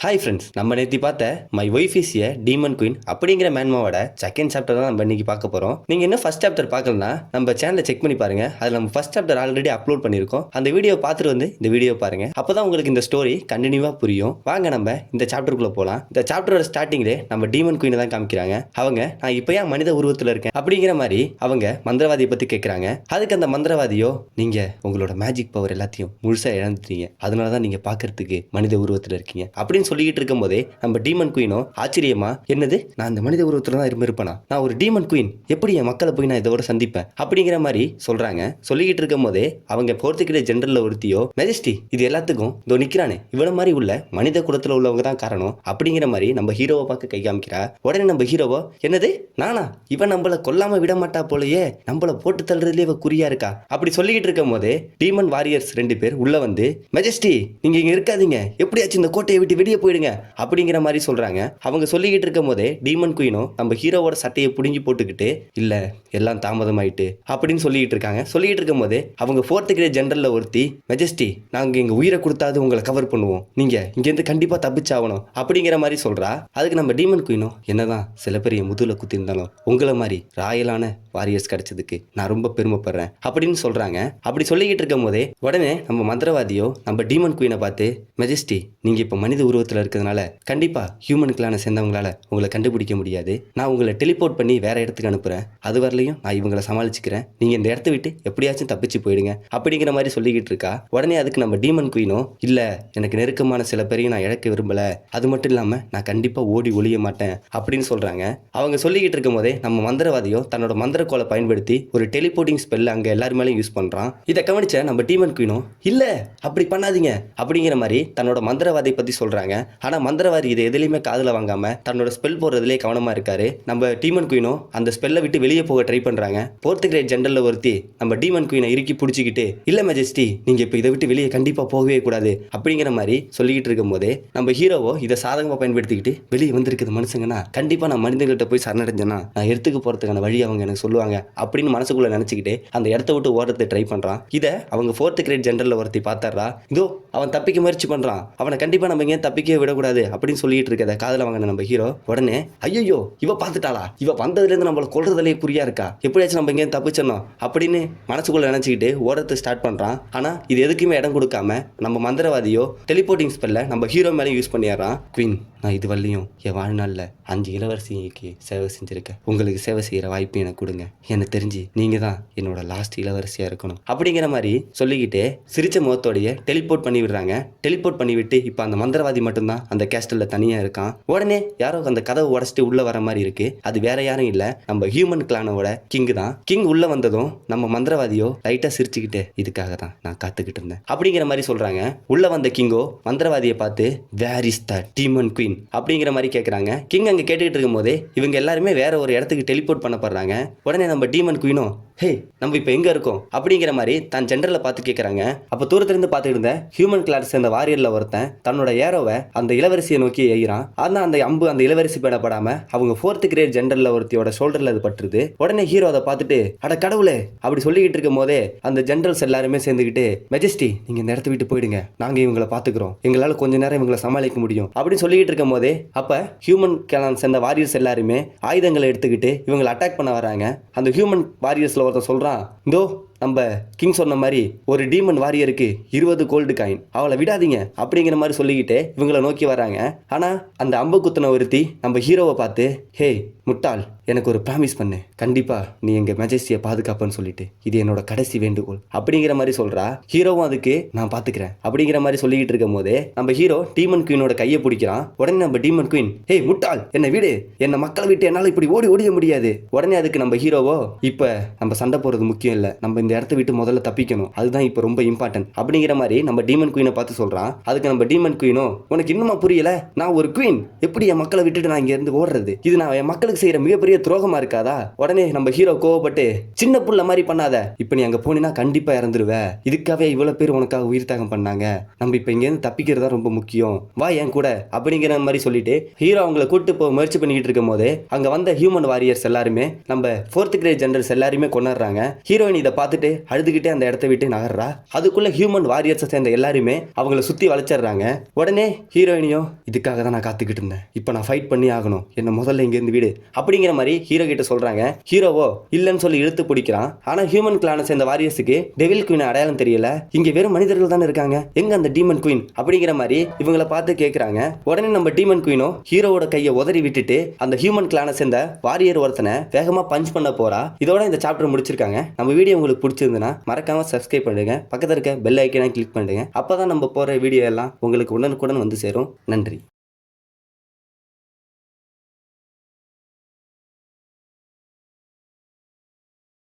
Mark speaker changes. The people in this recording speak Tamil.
Speaker 1: ஹாய் ஃப்ரெண்ட்ஸ், நம்ம நேற்று பார்த்த my wife is a demon queen அப்படிங்கிற மேன்மாவோட செகண்ட் சாப்டர் தான் நம்ம இன்னைக்கு பார்க்க போகிறோம். நீங்கள் இன்னும் ஃபர்ஸ்ட் சாப்டர் பார்க்கலனா நம்ம சேனலை செக் பண்ணி பாருங்க. அதில் நம்ம ஃபர்ஸ்ட் சாப்டர் ஆல்ரெடி அப்லோட் பண்ணியிருக்கோம். அந்த வீடியோ பார்த்துட்டு வந்து இந்த வீடியோ பாருங்க. அப்போ தான் உங்களுக்கு இந்த ஸ்டோரி கண்டினியூவாக புரியும். வாங்க நம்ம இந்த சாப்டருக்குள்ளே போகலாம். இந்த சாப்டரோட ஸ்டார்டிங்லே நம்ம டீமன் குயினை தான் காமிக்கிறாங்க. அவங்க நான் இப்போ ஏன் மனித உருவத்தில் இருக்கேன் அப்படிங்கிற மாதிரி அவங்க மந்திரவாதியை பற்றி கேட்குறாங்க. அதுக்கு அந்த மந்திரவாதியோ, நீங்கள் உங்களோட மேஜிக் பவர் எல்லாத்தையும் முழுசாக இழந்துட்டீங்க, அதனால தான் நீங்கள் பார்க்கறதுக்கு மனித உருவத்தில் இருக்கீங்க அப்படின்னு சொல்லிட்டு இருக்கும் போதே நம்ம டீமன் குயினோ ஆச்சரியமா, என்னது நான் அந்த மனித உருவத்துல தான் இருப்பேனா, நான் ஒரு டீமன் குயின், எப்படி என் மக்களை போய் நான் இதோட சந்திப்பேன் அப்படிங்கிற மாதிரி சொல்றாங்க. சொல்லிக்கிட்டு இருக்கும் போதே அவங்க போர்த்துக்கிட்ட ஜெனரல்ல ஒருத்தியோ, மெஜஸ்டி இது எல்லாத்துக்கும் இதோ நிக்கிறானே இவ்வளவு மாதிரி உள்ள மனித குலத்துல உள்ளவங்க தான் காரணம் அப்படிங்கிற மாதிரி நம்ம ஹீரோவை பார்க்க கை காமிக்கிறா. உடனே நம்ம ஹீரோவோ, என்னது நானா, இவன் நம்மள கொல்லாம விட மாட்டா போலயே, நம்மள போட்டு தள்ளுறதுல இவ குறியா இருக்கா அப்படி சொல்லிக்கிட்டு இருக்கும் போதே டீமன் வாரியர்ஸ் 2 பேர் உள்ள வந்து, மெஜஸ்டி நீங்க இங்க இருக்காதீங்க, எப்படியாச்சும் இந்த கோட்டையை விட்டு வெளியே போயிடுங்க அப்படிங்கிற மாதிரி சொல்றாங்க. அவங்க சொல்லிக்கிட்டு இருக்கும் போதே டீமன் குயினோ நம்ம ஹீரோவோட சட்டையை புடுங்கி போட்டுக்கிட்டு, இல்ல எல்லாம் தாமதமாயிட்டு அப்படின்னு சொல்லிட்டு இருக்காங்க. சொல்லிட்டு இருக்கும் போதே அவங்க 4th கிரேட் ஜெனரல்ல ஒருத்தி, மெஜஸ்டி நாங்க எங்க உயிரை கொடுத்தாது உங்களை கவர் பண்ணுவோம், நீங்க இங்க இருந்து கண்டிப்பா தப்பிச்சாகணும் அப்படிங்கிற மாதிரி சொல்றா. அதுக்கு நம்ம டீமன் குயினோ, என்னதான் சில பேர் என் முதுகுல குத்தி இருந்தாலும் உங்களை மாதிரி ராயலான வாரியர்ஸ் கிடைச்சதுக்கு நான் ரொம்ப பெருமைப்படுறேன் அப்படின்னு சொல்றாங்க. அப்படி சொல்லிக்கிட்டு இருக்கும் போதே உடனே நம்ம மந்திரவாதியோ நம்ம டீமன் குயினை பார்த்து, மெஜஸ்டி நீங்க இப்ப மனித உருவத்துல இருக்கிறதுனால கண்டிப்பா ஹியூமன் கிளானை சேர்ந்தவங்களால உங்களை கண்டுபிடிக்க முடியாது. நான் உங்களை டெலிபோர்ட் பண்ணி வேற இடத்துக்கு அனுப்புறேன். அது வரலையும் நான் இவங்களை சமாளிச்சுக்கிறேன். நீங்க இந்த இடத்த விட்டு எப்படியாச்சும் தப்பிச்சு போயிடுங்க அப்படிங்கிற மாதிரி சொல்லிக்கிட்டு இருக்கா. உடனே அதுக்கு நம்ம டீமன் குயினோ, இல்ல எனக்கு நெருக்கமான சில பேரையும் நான் இழக்க விரும்பல, அது மட்டும் இல்லாம நான் கண்டிப்பா ஓடி ஒளிய மாட்டேன் அப்படின்னு சொல்றாங்க. அவங்க சொல்லிக்கிட்டு இருக்கும் போதே நம்ம மந்திரவாதியோ தன்னோட மந்திரக்கோலை பயன்படுத்தி ஒரு டெலிபோர்ட்டிங் ஸ்பெல் அங்க எல்லாரும் மேலேயும் யூஸ் பண்றான். இதை கவனிச்ச நம்ம டீமன் குயினோ, இல்ல அப்படி பண்ணாதீங்க அப்படிங்கிற மாதிரி தன்னோட மந்திரவாதியை பத்தி சொல்றாங்க. ஆனா மந்திரவாதி இதை எதுலையுமே காதுல வாங்காம தன்னோட ஸ்பெல் போடுறதுலேயே கவனமா இருக்காரு. நம்ம டீமன் குயினோ அந்த ஸ்பெல்லை விட்டு வெளியே போக ட்ரை பண்றாங்க. 4th கிரேட் ஜெனரல்ல ஒருத்தி நம்ம டீமன் குயினை இறுக்கி பிடிச்சிக்கிட்டு, இல்ல மெஜஸ்டி நீங்க இப்ப இதை விட்டு வெளியே கண்டிப்பா போகவே கூடாது அப்படிங்கிற மாதிரி சொல்லிக்கிட்டு இருக்கும் போதே நம்ம ஹீரோவோ இதை சாதகமா பயன்படுத்திக்கிட்டு, வெளியே வந்திருக்குது மனுஷங்கன்னா கண்டிப்பா நான் மனிதர்கள்ட்ட போய் சரணடைஞ்சேன்னா நான் எடுத்துக்கு போறதுக்கான வழி அவங்க எனக்கு சொல்லுவாங்க அப்படின்னு மனசுக்குள்ள நினைச்சுக்கிட்டு அந்த இடத்த விட்டு ஓடுறது ட்ரை பண்றான். இதை அவங்க 4th கிரேட் ஜெனரல்ல ஒருத்தி பார்த்தாரா, இதோ அவன் தப்பிக்க முயற்சி பண்றான், அவனை கண்டிப்பா நம்ம இங்கே தப்பிக்க விடக்கூடாது அப்படின்னு சொல்லிட்டு இருக்கத காதல வாங்கின நம்ம ஹீரோ உடனே, ஐயோ இவ பார்த்துட்டாளா, இவ வந்ததுல இருந்து நம்மள கொல்றதுலயே குறியா இருக்கா, எப்படியாச்சும் நம்ம இங்கே தப்பிச்சிடணும் அப்படின்னு மனசுக்குள்ள நினைச்சுக்கிட்டு ஓடுறது ஸ்டார்ட் பண்றான். ஆனா இது எதுக்குமே இடம் கொடுக்காம நம்ம மந்திரவாதியோ டெலிபோர்ட்டிங் ஸ்பெல்ல நம்ம ஹீரோ மேலே யூஸ் பண்ணிடுறான். குவீன் நான் இது வரலையும் என் வாழ்நாளில் 5 இளவரசிக்கு சேவை செஞ்சிருக்கேன், உங்களுக்கு சேவை செய்யற வாய்ப்பு எனக்கு கொடுங்க, எனக்கு தெரிஞ்சு நீங்க தான் என்னோட லாஸ்ட் இளவரசியா இருக்கணும் அப்படிங்கிற மாதிரி சொல்லிக்கிட்டே சிரிச்ச முகத்தோடைய டெலிபோர்ட் பண்ணி விடுறாங்க. டெலிபோர்ட் பண்ணி விட்டு இப்போ அந்த மந்திரவாதி மட்டும்தான் அந்த கேஸ்டல்ல தனியா இருக்கான். உடனே யாரோ அந்த கதவை உடச்சிட்டு உள்ள வர மாதிரி இருக்கு. அது வேற யாரும் இல்ல, நம்ம ஹியூமன் கிளானோட கிங் தான். கிங் உள்ள வந்ததும் நம்ம மந்திரவாதியோ லைட்டா சிரிச்சுக்கிட்டு, இதுக்காக தான் நான் காத்துக்கிட்டு இருந்தேன் அப்படிங்கிற மாதிரி சொல்றாங்க. உள்ள வந்த கிங்கோ மந்திரவாதியை பார்த்து, where is the demon queen அப்படிங்கிற மாதிரி கேட்கறாங்க. கிங் அங்க கேட்டுக்கிட்டு இருக்கும் போதே இவங்க எல்லாருமே வேற ஒரு இடத்துக்கு டெலிபோர்ட் பண்ணப்படுறாங்க. உடனே நம்ம டீமன் குயினோ, ஹே நம்ம இப்போ எங்க இருக்கோம் அப்படிங்கிற மாதிரி தான் ஜெனரலை பார்த்து கேட்கறாங்க. அப்போ தூரத்திலிருந்து பார்த்துட்டு இருந்த ஹியூமன் கிளாஸ் சேர்ந்த வாரியர்ல ஒருத்தன் தன்னோட ஏரோவை அந்த இளவரசியை நோக்கி எய்கிறான். ஆனா அந்த அம்பு அந்த இளவரசி பேடப்படாம அவங்க 4th கிரேட் ஜெனரல்ல ஒருத்தியோட ஷோல்டர்ல அது பட்டுருது. உடனே ஹீரோ அதை பார்த்துட்டு, அட கடவுளே அப்படி சொல்லிக்கிட்டு இருக்கும் போதே அந்த ஜெனரல்ஸ் எல்லாருமே சேர்ந்துக்கிட்டு, மெஜஸ்டி நீங்க இந்த இடத்த விட்டு போயிடுங்க, நாங்க இவங்களை பாத்துக்கிறோம், எங்களால கொஞ்ச நேரம் இவங்களை சமாளிக்க முடியும் அப்படின்னு சொல்லிக்கிட்டு இருக்கும் போதே அப்ப ஹியூமன் கிளான் சேர்ந்த வாரியர்ஸ் எல்லாருமே ஆயுதங்களை எடுத்துக்கிட்டு இவங்களை அட்டாக் பண்ண வராங்க. அந்த ஹியூமன் வாரியர்ஸ்ல ஒருத்தன் சொல்றான், இதோ நம்ம கிங் சொன்ன மாதிரி ஒரு டீமன் வாரியருக்கு 20 கோல்டு காயின், அவளை விடாதீங்க அப்படிங்கிற மாதிரி சொல்லிக்கிட்டு இவங்களை நோக்கி வராங்க. ஆனா அந்த அம்பு குத்துன ஒருத்தி நம்ம ஹீரோவை பார்த்து, ஹே முட்டாள் எனக்கு ஒரு ப்ராமிஸ் பண்ணு, கண்டிப்பா நீ எங்க மெஜஸ்டியை பாதுகாப்பன்னு சொல்லிட்டு, இது என்னோட கடைசி வேண்டுகோள் அப்படிங்கிற மாதிரி சொல்றா. ஹீரோவும் அதுக்கு நான் பாத்துக்கிறேன் அப்படிங்கிற மாதிரி சொல்லிக்கிட்டு இருக்கும் போதே நம்ம ஹீரோ டீமன் குயினோட கையை பிடிக்கிறான். உடனே நம்ம டீமன் குயின், ஹே முட்டாள் என்ன விடு, என்ன மக்களை விட்டு என்னால இப்படி ஓடிய முடியாது. உடனே அதுக்கு நம்ம ஹீரோவோ, இப்ப நம்ம சண்டை போறது முக்கியம் இல்ல, நம்ம இந்த இடத்த விட்டு முதல்ல தப்பிக்கணும், அதுதான் இப்போ ரொம்ப இம்பார்ட்டன்ட் அப்படிங்கிற மாதிரி நம்ம டீமன் குயினை பார்த்து சொல்றான். அதுக்கு நம்ம டீமன் குயினோ, உனக்கு இன்னுமா புரியல, நான் ஒரு குயின், எப்படி என் மக்களை விட்டுட்டு நான் இங்க இருந்து ஓடுறது, இது நான் என் மக்களுக்கு குடும்பத்துக்கு செய்யற மிகப்பெரிய துரோகமா இருக்காதா? உடனே நம்ம ஹீரோ கோவப்பட்டு சின்ன புள்ள மாதிரி பண்ணாத, இப்ப நீ அங்க போனீனா கண்டிப்பா இறந்துருவ, இதுக்காகவே இவ்வளவு பேர் உனக்காக உயிர் தியாகம் பண்ணாங்க, நம்ம இப்ப இங்க இருந்து தப்பிக்கிறதா ரொம்ப முக்கியம், வா என் கூட அப்படிங்கிற மாதிரி சொல்லிட்டு ஹீரோ அவங்கள கூட்டு போக முயற்சி பண்ணிக்கிட்டு இருக்கும் போது அங்க வந்த ஹியூமன் வாரியர்ஸ் எல்லாருமே நம்ம 4th கிரேட் ஜெனரல்ஸ் எல்லாருமே கொண்டாடுறாங்க. ஹீரோயின் இதை பார்த்துட்டு அழுதுகிட்டே அந்த இடத்த விட்டு நகர்றா. அதுக்குள்ள ஹியூமன் வாரியர்ஸ் சேர்ந்த எல்லாருமே அவங்கள சுத்தி வளைச்சிடுறாங்க. உடனே ஹீரோயினியும் இதுக்காக தான் நான் காத்துக்கிட்டு இருந்தேன், இப்போ நான் ஃபைட் பண்ணி ஆகணும், என்ன முதல்ல இங்க இருந்து விடு அப்படிங்கிற மாதிரி ஹீரோ கிட்ட சொல்றாங்க. ஹீரோவோ இல்லன்னு சொல்லி இழுத்து பிடிக்கிறான். ஆனா ஹியூமன் கிளானை சேர்ந்த வாரியர்ஸுக்கு டெவில் குயின் அடையாளம் தெரியல, இங்க வெறும் மனிதர்கள் தானே இருக்காங்க, எங்க அந்த டீமன் குயின் அப்படிங்கிற மாதிரி இவங்கள பார்த்து கேட்கறாங்க. உடனே நம்ம டீமன் குயினும் ஹீரோவோட கையை உதறி விட்டுட்டு அந்த ஹியூமன் கிளானை சேர்ந்த வாரியர் ஒருத்தனை வேகமா பஞ்ச் பண்ண போறா. இதோட இந்த சாப்டர் முடிச்சிருக்காங்க. நம்ம வீடியோ உங்களுக்கு பிடிச்சிருந்ததுன்னா மறக்காம சப்ஸ்கிரைப் பண்ணுங்க, பக்கத்துல இருக்க பெல் ஐக்கனை கிளிக் பண்ணுங்க, அப்பதான் நம்ம போற வீடியோ எல்லாம் உங்களுக்கு உடனுக்குடன் வந்து சேரும். நன்றி.